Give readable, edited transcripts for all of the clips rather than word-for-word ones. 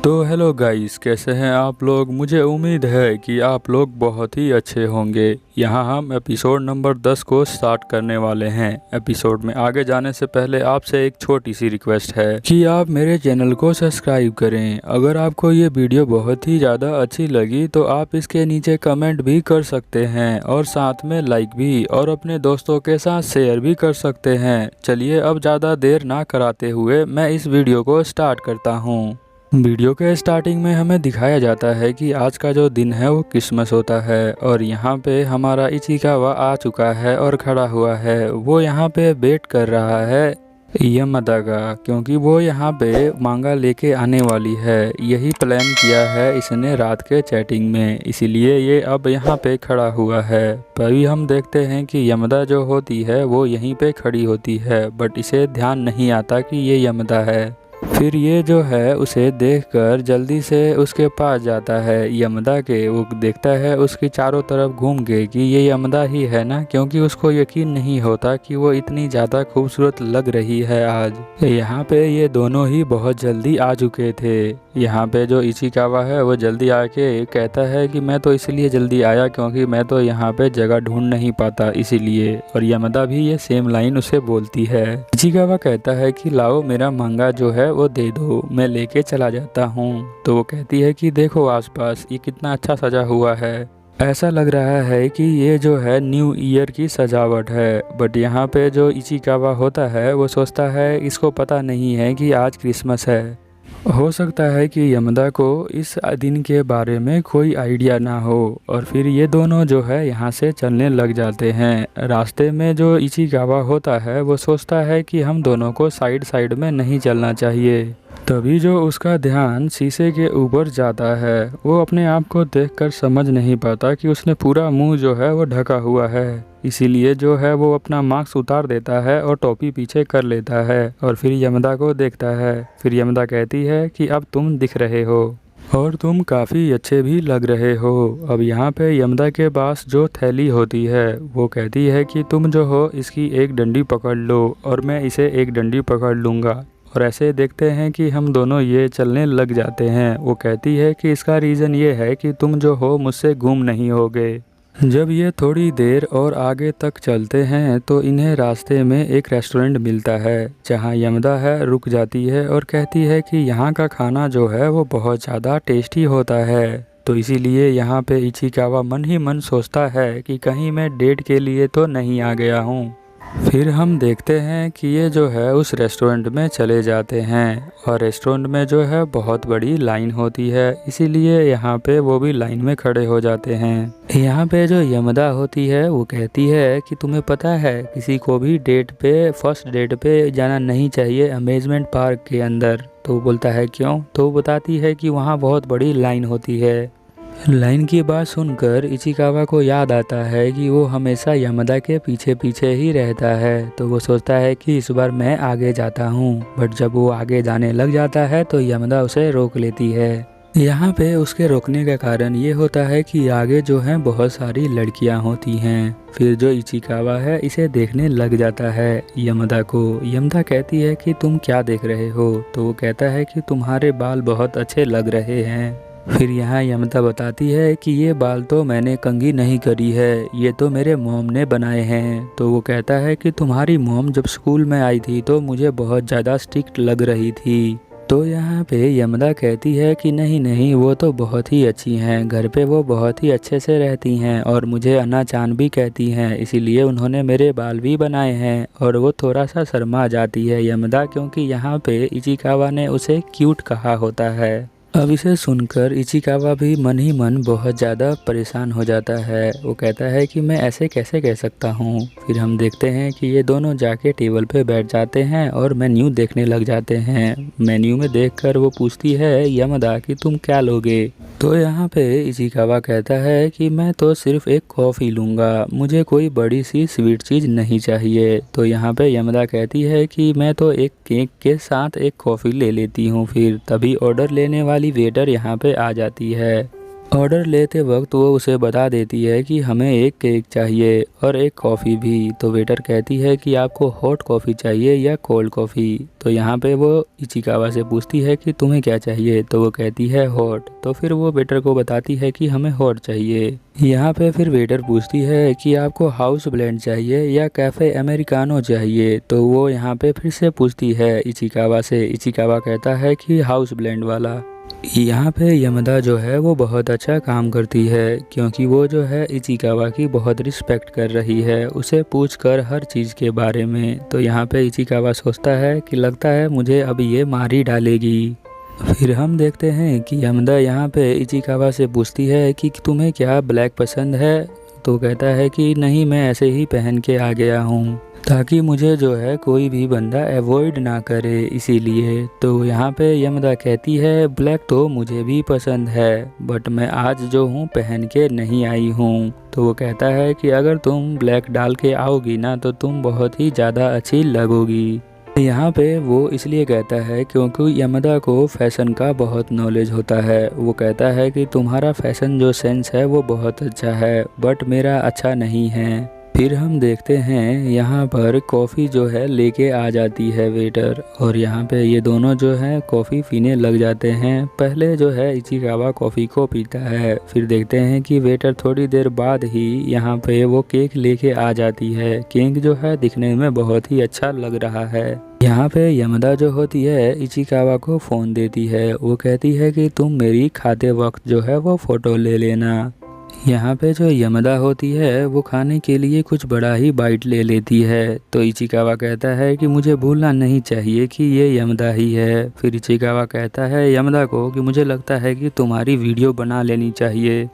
तो hello guys, कैसे हैं आप लोग। मुझे उम्मीद है कि आप लोग बहुत ही अच्छे होंगे। यहाँ हम एपिसोड नंबर 10 को स्टार्ट करने वाले हैं। एपिसोड में आगे जाने से पहले आपसे एक छोटी सी रिक्वेस्ट है कि आप मेरे चैनल को सब्सक्राइब करें। अगर आपको ये वीडियो बहुत ही ज़्यादा अच्छी लगी तो आप इसके नीचे कमेंट भी कर सकते हैं और साथ में लाइक भी, और अपने दोस्तों के साथ शेयर भी कर सकते हैं। चलिए अब ज़्यादा देर ना कराते हुए मैं इस वीडियो को स्टार्ट करता हूँ। वीडियो के स्टार्टिंग में हमें दिखाया जाता है कि आज का जो दिन है वो क्रिसमस होता है, और यहाँ पे हमारा इचिकावा आ चुका है और खड़ा हुआ है। वो यहाँ पे वेट कर रहा है यमदा का, क्योंकि वो यहाँ पे मांगा लेके आने वाली है। यही प्लान किया है इसने रात के चैटिंग में, इसीलिए ये अब यहाँ पे खड़ा हुआ है। तभी हम देखते हैं कि यमदा जो होती है वो यहीं पे खड़ी होती है, बट इसे ध्यान नहीं आता कि ये यमदा है। फिर ये जो है उसे देखकर जल्दी से उसके पास जाता है यमदा के। वो देखता है उसकी चारों तरफ घूम के कि ये यमदा ही है ना, क्योंकि उसको यकीन नहीं होता कि वो इतनी ज़्यादा खूबसूरत लग रही है आज। यहाँ पे ये दोनों ही बहुत जल्दी आ चुके थे। यहाँ पे जो इचिकावा है वो जल्दी आके कहता है कि मैं तो इसलिए जल्दी आया क्योंकि मैं तो यहाँ पे जगह ढूंढ नहीं पाता, इसीलिए। और यमदा भी ये सेम लाइन उसे बोलती है। इचिकावा कहता है कि लाओ मेरा मांगा जो है वो दे दो, मैं लेके चला जाता हूँ। तो वो कहती है कि देखो आसपास ये कितना अच्छा सजा हुआ है, ऐसा लग रहा है कि ये जो है न्यू ईयर की सजावट है। बट यहाँ पे जो इचिकावा होता है वो सोचता है इसको पता नहीं है कि आज क्रिसमस है। हो सकता है कि यमदा को इस दिन के बारे में कोई आइडिया ना हो, और फिर ये दोनों जो है यहाँ से चलने लग जाते हैं। रास्ते में जो इचिकावा होता है वो सोचता है कि हम दोनों को साइड साइड में नहीं चलना चाहिए। तभी जो उसका ध्यान शीशे के ऊपर जाता है, वो अपने आप को देखकर समझ नहीं पाता कि उसने पूरा मुंह जो है वो ढका हुआ है। इसीलिए जो है वो अपना मास्क उतार देता है और टोपी पीछे कर लेता है, और फिर यमदा को देखता है। फिर यमदा कहती है कि अब तुम दिख रहे हो और तुम काफ़ी अच्छे भी लग रहे हो। अब यहाँ पे यमदा के पास जो थैली होती है वो कहती है कि तुम जो हो इसकी एक डंडी पकड़ लो और मैं इसे एक डंडी पकड़ लूँगा। और ऐसे देखते हैं कि हम दोनों ये चलने लग जाते हैं। वो कहती है कि इसका रीज़न ये है कि तुम जो हो मुझसे गुम नहीं होगे। जब ये थोड़ी देर और आगे तक चलते हैं तो इन्हें रास्ते में एक रेस्टोरेंट मिलता है, जहां यमदा है रुक जाती है और कहती है कि यहाँ का खाना जो है वो बहुत ज़्यादा टेस्टी होता है। तो इसीलिए यहाँ पे इचिकावा मन ही मन सोचता है कि कहीं मैं डेट के लिए तो नहीं आ गया हूँ। फिर हम देखते हैं कि ये जो है उस रेस्टोरेंट में चले जाते हैं, और रेस्टोरेंट में जो है बहुत बड़ी लाइन होती है, इसीलिए यहाँ पे वो भी लाइन में खड़े हो जाते हैं। यहाँ पे जो यमदा होती है वो कहती है कि तुम्हें पता है किसी को भी फर्स्ट डेट पे जाना नहीं चाहिए अम्यूज़मेंट पार्क के अंदर। तो वो बोलता है क्यों। तो वो बताती है कि वहाँ बहुत बड़ी लाइन होती है। लाइन की बात सुनकर इचिकावा को याद आता है कि वो हमेशा यमदा के पीछे पीछे ही रहता है। तो वो सोचता है कि इस बार मैं आगे जाता हूँ, बट जब वो आगे जाने लग जाता है तो यमदा उसे रोक लेती है। यहाँ पे उसके रोकने का कारण ये होता है कि आगे जो है बहुत सारी लड़कियाँ होती हैं। फिर जो इचिकावा है इसे देखने लग जाता है यमदा को। यमदा कहती है कि तुम क्या देख रहे हो। तो वो कहता है कि तुम्हारे बाल बहुत अच्छे लग रहे हैं। फिर यहाँ यमदा बताती है कि ये बाल तो मैंने कंघी नहीं करी है, ये तो मेरे मॉम ने बनाए हैं। तो वो कहता है कि तुम्हारी मॉम जब स्कूल में आई थी तो मुझे बहुत ज़्यादा स्ट्रिक्ट लग रही थी। तो यहाँ पे यमदा कहती है कि नहीं नहीं, वो तो बहुत ही अच्छी हैं, घर पे वो बहुत ही अच्छे से रहती हैं और मुझे अन्ना चान भी कहती हैं, इसीलिए उन्होंने मेरे बाल भी बनाए हैं। और वो थोड़ा सा शर्मा जाती है यमदा, क्योंकि यहाँ पे इचिकावा ने उसे क्यूट कहा होता है। अब इसे सुनकर इचिकावा भी मन ही मन बहुत ज़्यादा परेशान हो जाता है। वो कहता है कि मैं ऐसे कैसे कह सकता हूँ। फिर हम देखते हैं कि ये दोनों जाके टेबल पे बैठ जाते हैं और मेन्यू देखने लग जाते हैं। मेन्यू में देखकर वो पूछती है यमदा कि तुम क्या लोगे। तो यहाँ पे इचिकावा कहता है कि मैं तो सिर्फ एक कॉफ़ी लूँगा, मुझे कोई बड़ी सी स्वीट चीज़ नहीं चाहिए। तो यहाँ पे यमदा कहती है कि मैं तो एक केक के साथ एक कॉफ़ी ले लेती हूँ। फिर तभी ऑर्डर लेने वाली वेटर यहाँ पे आ जाती है। ऑर्डर लेते वक्त वो उसे बता देती है कि हमें एक केक चाहिए और एक कॉफ़ी भी। तो वेटर कहती है कि आपको हॉट कॉफ़ी चाहिए या कोल्ड कॉफ़ी। तो यहाँ पे वो इचिकावा से पूछती है कि तुम्हें क्या चाहिए, तो वो कहती है हॉट। तो फिर वो वेटर को बताती है कि हमें हॉट चाहिए। यहाँ पे फिर वेटर पूछती है कि आपको हाउस ब्लेंड चाहिए या कैफ़े अमेरिकानो चाहिए। तो वो यहाँ पे फिर से पूछती है इचिकावा से। इचिकावा कहता है कि हाउस ब्लेंड वाला। यहाँ पे यमदा जो है वो बहुत अच्छा काम करती है, क्योंकि वो जो है इचिकावा की बहुत रिस्पेक्ट कर रही है, उसे पूछकर हर चीज़ के बारे में। तो यहाँ पे इचिकावा सोचता है कि लगता है मुझे अब ये मार ही डालेगी। फिर हम देखते हैं कि यमदा यहाँ पे इचिकावा से पूछती है कि तुम्हें क्या ब्लैक पसंद है। तो कहता है कि नहीं, मैं ऐसे ही पहन के आ गया हूँ ताकि मुझे जो है कोई भी बंदा अवॉइड ना करे, इसीलिए। तो यहाँ पे यमदा कहती है ब्लैक तो मुझे भी पसंद है, बट मैं आज जो हूँ पहन के नहीं आई हूँ। तो वो कहता है कि अगर तुम ब्लैक डाल के आओगी ना तो तुम बहुत ही ज़्यादा अच्छी लगोगी। यहाँ पे वो इसलिए कहता है क्योंकि यमदा को फैशन का बहुत नॉलेज होता है। वो कहता है कि तुम्हारा फैशन जो सेंस है वो बहुत अच्छा है, बट मेरा अच्छा नहीं है। फिर हम देखते हैं यहाँ पर कॉफ़ी जो है लेके आ जाती है वेटर, और यहाँ पे ये दोनों जो है कॉफ़ी पीने लग जाते हैं। पहले जो है इचिकावा कॉफ़ी को पीता है, फिर देखते हैं कि वेटर थोड़ी देर बाद ही यहाँ पे वो केक लेके आ जाती है। केक जो है दिखने में बहुत ही अच्छा लग रहा है। यहाँ पे यमदा जो होती है इचिकावा को फ़ोन देती है। वो कहती है कि तुम मेरी खाते वक्त जो है वो फ़ोटो ले लेना। यहाँ पे जो यमदा होती है वो खाने के लिए कुछ बड़ा ही बाइट ले लेती है। तो इचिकावा कहता है कि मुझे भूलना नहीं चाहिए कि ये यमदा ही है। फिर इचिकावा कहता है यमदा को कि मुझे लगता है कि तुम्हारी वीडियो बना लेनी चाहिए।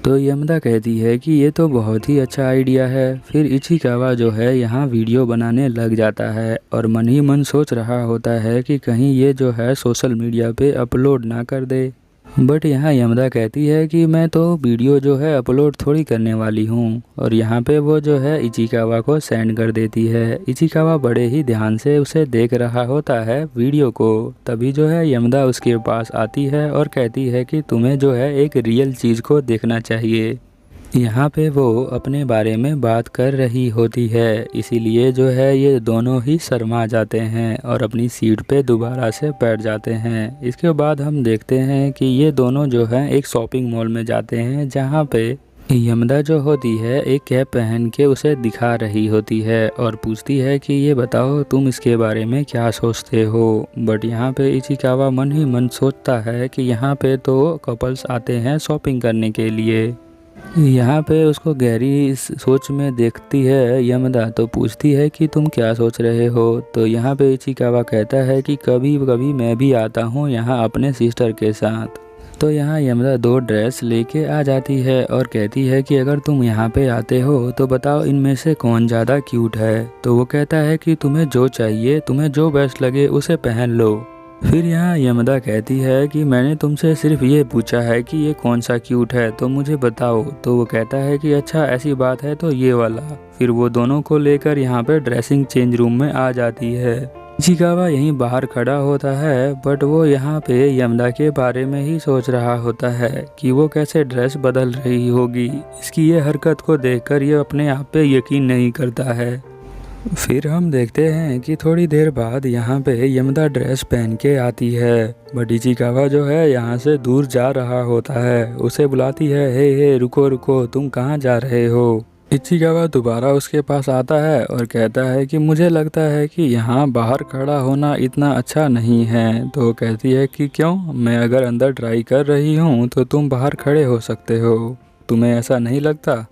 तो यमदा कहती है कि ये तो बहुत ही अच्छा आइडिया है। फिर इचिकावा जो है यहाँ वीडियो बनाने लग जाता है और मन ही मन सोच रहा होता है कि कहीं ये जो है सोशल मीडिया पे अपलोड ना कर दे। बट यहाँ यमदा कहती है कि मैं तो वीडियो जो है अपलोड थोड़ी करने वाली हूँ, और यहाँ पे वो जो है इचिकावा को सेंड कर देती है। इचिकावा बड़े ही ध्यान से उसे देख रहा होता है वीडियो को। तभी जो है यमदा उसके पास आती है और कहती है कि तुम्हें जो है एक रियल चीज़ को देखना चाहिए। यहाँ पे वो अपने बारे में बात कर रही होती है, इसीलिए जो है ये दोनों ही शर्मा जाते हैं और अपनी सीट पे दोबारा से बैठ जाते हैं। इसके बाद हम देखते हैं कि ये दोनों जो हैं एक शॉपिंग मॉल में जाते हैं, जहाँ पे यमदा जो होती है एक कैप पहन के उसे दिखा रही होती है और पूछती है कि ये बताओ तुम इसके बारे में क्या सोचते हो। बट यहाँ पे इचिकावा मन ही मन सोचता है कि यहाँ पे तो कपल्स आते हैं शॉपिंग करने के लिए। यहाँ पे उसको गहरी सोच में देखती है यमदा, तो पूछती है कि तुम क्या सोच रहे हो। तो यहाँ पे इचिकावा कहता है कि कभी कभी मैं भी आता हूँ यहाँ अपने सिस्टर के साथ। तो यहाँ यमदा 2 ड्रेस लेके आ जाती है और कहती है कि अगर तुम यहाँ पे आते हो तो बताओ इनमें से कौन ज़्यादा क्यूट है। तो वो कहता है कि तुम्हें जो चाहिए, तुम्हें जो बेस्ट लगे उसे पहन लो। फिर यहाँ यमदा कहती है कि मैंने तुमसे सिर्फ ये पूछा है कि ये कौन सा क्यूट है, तो मुझे बताओ। तो वो कहता है कि अच्छा ऐसी बात है तो ये वाला। फिर वो दोनों को लेकर यहाँ पे ड्रेसिंग चेंज रूम में आ जाती है। इचिकावा यहीं बाहर खड़ा होता है, बट वो यहाँ पे यमदा के बारे में ही सोच रहा होता है कि वो कैसे ड्रेस बदल रही होगी। इसकी ये हरकत को देखकर ये अपने आप पे यकीन नहीं करता है। फिर हम देखते हैं कि थोड़ी देर बाद यहाँ पे यमदा ड्रेस पहन के आती है, बट इचिकावा जो है यहाँ से दूर जा रहा होता है। उसे बुलाती है, हे रुको रुको, तुम कहाँ जा रहे हो। इचिकावा दोबारा उसके पास आता है और कहता है कि मुझे लगता है कि यहाँ बाहर खड़ा होना इतना अच्छा नहीं है। तो कहती है कि क्यों, मैं अगर अंदर ट्राई कर रही हूँ तो तुम बाहर खड़े हो सकते हो, तुम्हें ऐसा नहीं लगता।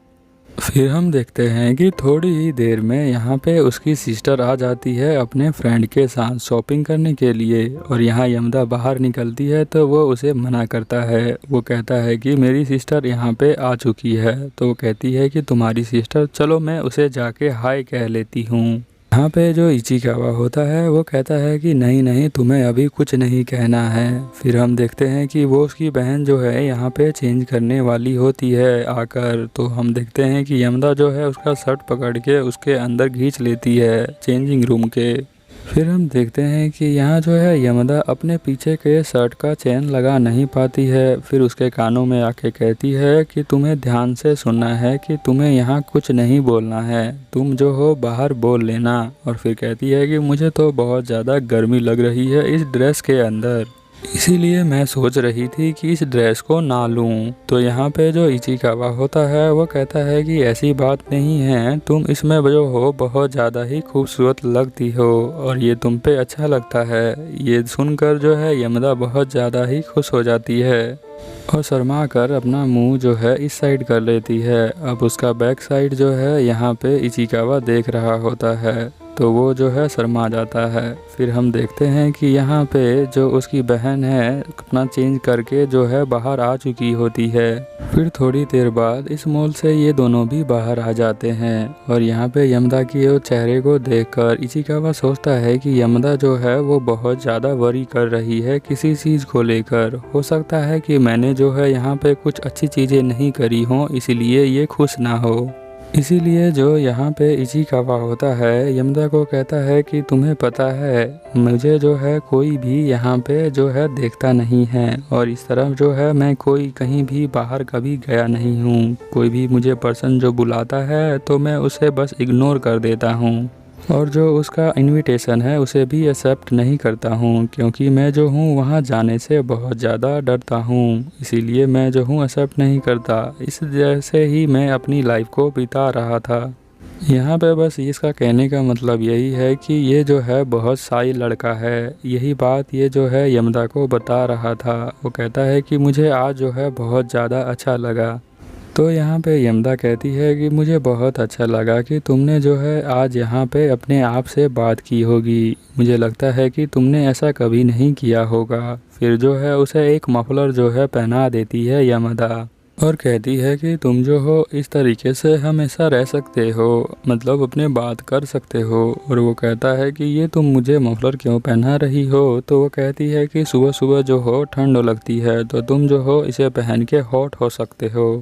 फिर हम देखते हैं कि थोड़ी ही देर में यहाँ पे उसकी सिस्टर आ जाती है अपने फ्रेंड के साथ शॉपिंग करने के लिए, और यहाँ यमदा बाहर निकलती है तो वो उसे मना करता है। वो कहता है कि मेरी सिस्टर यहाँ पे आ चुकी है। तो वो कहती है कि तुम्हारी सिस्टर, चलो मैं उसे जाके हाय कह लेती हूँ। यहाँ पे जो इचिकावा होता है वो कहता है कि नहीं नहीं, तुम्हें अभी कुछ नहीं कहना है। फिर हम देखते हैं कि वो उसकी बहन जो है यहाँ पे चेंज करने वाली होती है आकर। तो हम देखते हैं कि यमदा जो है उसका शर्ट पकड़ के उसके अंदर खींच लेती है चेंजिंग रूम के। फिर हम देखते हैं कि यहाँ जो है यमदा अपने पीछे के शर्ट का चेन लगा नहीं पाती है। फिर उसके कानों में आके कहती है कि तुम्हें ध्यान से सुनना है कि तुम्हें यहाँ कुछ नहीं बोलना है, तुम जो हो बाहर बोल लेना। और फिर कहती है कि मुझे तो बहुत ज़्यादा गर्मी लग रही है इस ड्रेस के अंदर, इसीलिए मैं सोच रही थी कि इस ड्रेस को ना लूं। तो यहाँ पे जो इचिकावा होता है वो कहता है कि ऐसी बात नहीं है, तुम इसमें जो हो बहुत ज़्यादा ही खूबसूरत लगती हो और ये तुम पे अच्छा लगता है। ये सुनकर जो है यमदा बहुत ज़्यादा ही खुश हो जाती है और शर्मा कर अपना मुंह जो है इस साइड कर लेती है। अब उसका बैक साइड जो है यहाँ पे इचिकावा देख रहा होता है तो वो जो है शर्मा जाता है। फिर हम देखते हैं कि यहाँ पे जो उसकी बहन है अपना चेंज करके जो है बाहर आ चुकी होती है। फिर थोड़ी देर बाद इस मॉल से ये दोनों भी बाहर आ जाते हैं और यहाँ पे यमदा की वो चेहरे को देखकर इचिकावा सोचता है कि यमदा जो है वो बहुत ज़्यादा वरी कर रही है किसी चीज़ को लेकर। हो सकता है कि मैंने जो है यहाँ पे कुछ अच्छी चीज़ें नहीं करी हों, इसीलिए ये खुश ना हो। इसीलिए जो यहाँ पे इचिकावा होता है यमदा को कहता है कि तुम्हें पता है मुझे जो है कोई भी यहाँ पे जो है देखता नहीं है और इस तरफ जो है मैं कोई कहीं भी बाहर कभी गया नहीं हूँ। कोई भी मुझे पर्सन जो बुलाता है तो मैं उसे बस इग्नोर कर देता हूँ और जो उसका इनविटेशन है उसे भी एक्सेप्ट नहीं करता हूँ, क्योंकि मैं जो हूँ वहाँ जाने से बहुत ज़्यादा डरता हूँ। इसीलिए मैं जो हूँ एक्सेप्ट नहीं करता। इस जैसे ही मैं अपनी लाइफ को बिता रहा था। यहाँ पे बस इसका कहने का मतलब यही है कि ये जो है बहुत शाई लड़का है। यही बात ये जो है यमदा को बता रहा था। वो कहता है कि मुझे आज जो है बहुत ज़्यादा अच्छा लगा। तो यहाँ पे यमदा कहती है कि मुझे बहुत अच्छा लगा कि तुमने जो है आज यहाँ पे अपने आप से बात की होगी। मुझे लगता है कि तुमने ऐसा कभी नहीं किया होगा। फिर जो है उसे एक मफलर जो है पहना देती है यमदा और कहती है कि तुम जो हो इस तरीके से हमेशा रह सकते हो, मतलब अपने बात कर सकते हो। और वो कहता है कि ये तुम मुझे मफलर क्यों पहना रही हो। तो वो कहती है कि सुबह सुबह जो हो ठंड लगती है तो तुम जो हो इसे पहन के हॉट हो सकते हो।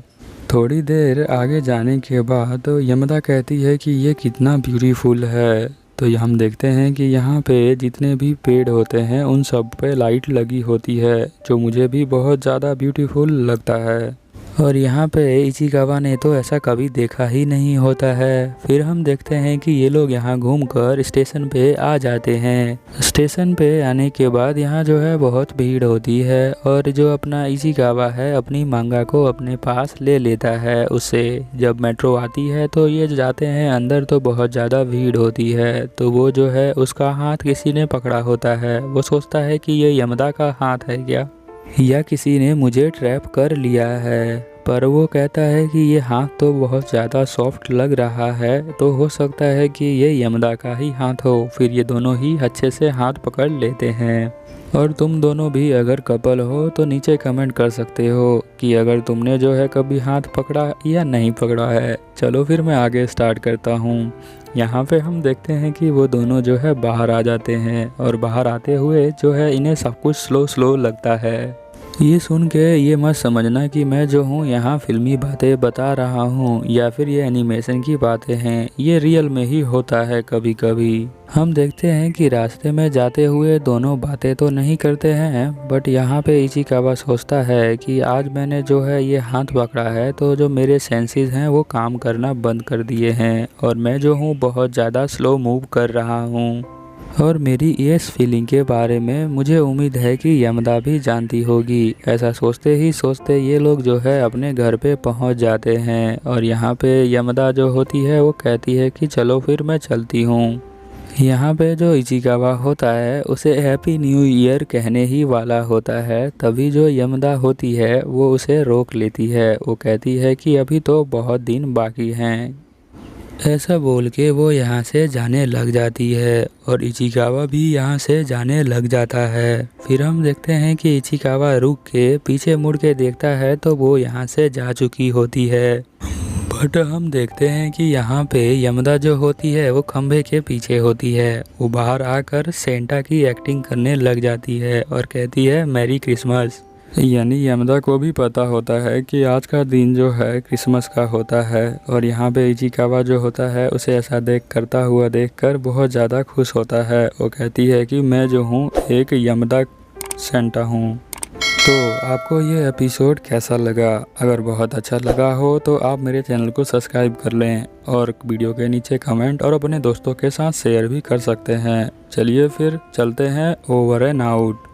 थोड़ी देर आगे जाने के बाद तो यमदा कहती है कि ये कितना ब्यूटीफुल है। तो हम देखते हैं कि यहाँ पे जितने भी पेड़ होते हैं उन सब पे लाइट लगी होती है, जो मुझे भी बहुत ज़्यादा ब्यूटीफुल लगता है। और यहाँ पे इचिकावा ने तो ऐसा कभी देखा ही नहीं होता है। फिर हम देखते हैं कि ये लोग यहाँ घूमकर स्टेशन पे आ जाते हैं। स्टेशन पे आने के बाद यहाँ जो है बहुत भीड़ होती है और जो अपना इचिकावा है अपनी मांगा को अपने पास ले लेता है उससे। जब मेट्रो आती है तो ये जाते हैं अंदर तो बहुत ज़्यादा भीड़ होती है। तो वो जो है उसका हाथ किसी ने पकड़ा होता है। वो सोचता है कि ये यमदा का हाथ है क्या, या किसी ने मुझे ट्रैप कर लिया है। पर वो कहता है कि ये हाथ तो बहुत ज़्यादा सॉफ्ट लग रहा है, तो हो सकता है कि ये यमदा का ही हाथ हो। फिर ये दोनों ही अच्छे से हाथ पकड़ लेते हैं। और तुम दोनों भी अगर कपल हो तो नीचे कमेंट कर सकते हो कि अगर तुमने जो है कभी हाथ पकड़ा या नहीं पकड़ा है। चलो फिर मैं आगे स्टार्ट करता हूँ। यहाँ पे हम देखते हैं कि वो दोनों जो है बाहर आ जाते हैं और बाहर आते हुए जो है इन्हें सब कुछ स्लो स्लो लगता है। ये सुन के ये मत समझना कि मैं जो हूँ यहाँ फिल्मी बातें बता रहा हूँ या फिर ये एनिमेशन की बातें हैं। ये रियल में ही होता है कभी कभी। हम देखते हैं कि रास्ते में जाते हुए दोनों बातें तो नहीं करते हैं, बट यहाँ पे इचिकावा सोचता है कि आज मैंने जो है ये हाथ पकड़ा है तो जो मेरे सेंसेस हैं वो काम करना बंद कर दिए हैं और मैं जो हूँ बहुत ज़्यादा स्लो मूव कर रहा हूँ। और मेरी इस फीलिंग के बारे में मुझे उम्मीद है कि यमदा भी जानती होगी। ऐसा सोचते ही सोचते ये लोग जो है अपने घर पे पहुंच जाते हैं और यहाँ पे यमदा जो होती है वो कहती है कि चलो फिर मैं चलती हूँ। यहाँ पे जो इचिकावा होता है उसे हैप्पी न्यू ईयर कहने ही वाला होता है, तभी जो यमदा होती है वो उसे रोक लेती है। वो कहती है कि अभी तो बहुत दिन बाकी हैं। ऐसा बोल के वो यहाँ से जाने लग जाती है और इचिकावा भी यहाँ से जाने लग जाता है। फिर हम देखते हैं कि इचिकावा रुक के पीछे मुड़ के देखता है तो वो यहाँ से जा चुकी होती है। बट हम देखते हैं कि यहाँ पे यमदा जो होती है वो खंभे के पीछे होती है। वो बाहर आकर सेंटा की एक्टिंग करने लग जाती है और कहती है मैरी क्रिसमस। यानी यमदा को भी पता होता है कि आज का दिन जो है क्रिसमस का होता है और यहाँ पे इचिकावा जो होता है उसे ऐसा करता हुआ देखकर बहुत ज़्यादा खुश होता है। वो कहती है कि मैं जो हूँ एक यमदा सेंटा हूँ। तो आपको ये एपिसोड कैसा लगा? अगर बहुत अच्छा लगा हो तो आप मेरे चैनल को सब्सक्राइब कर लें और वीडियो के नीचे कमेंट और अपने दोस्तों के साथ शेयर भी कर सकते हैं। चलिए फिर चलते हैं, ओवर एंड आउट।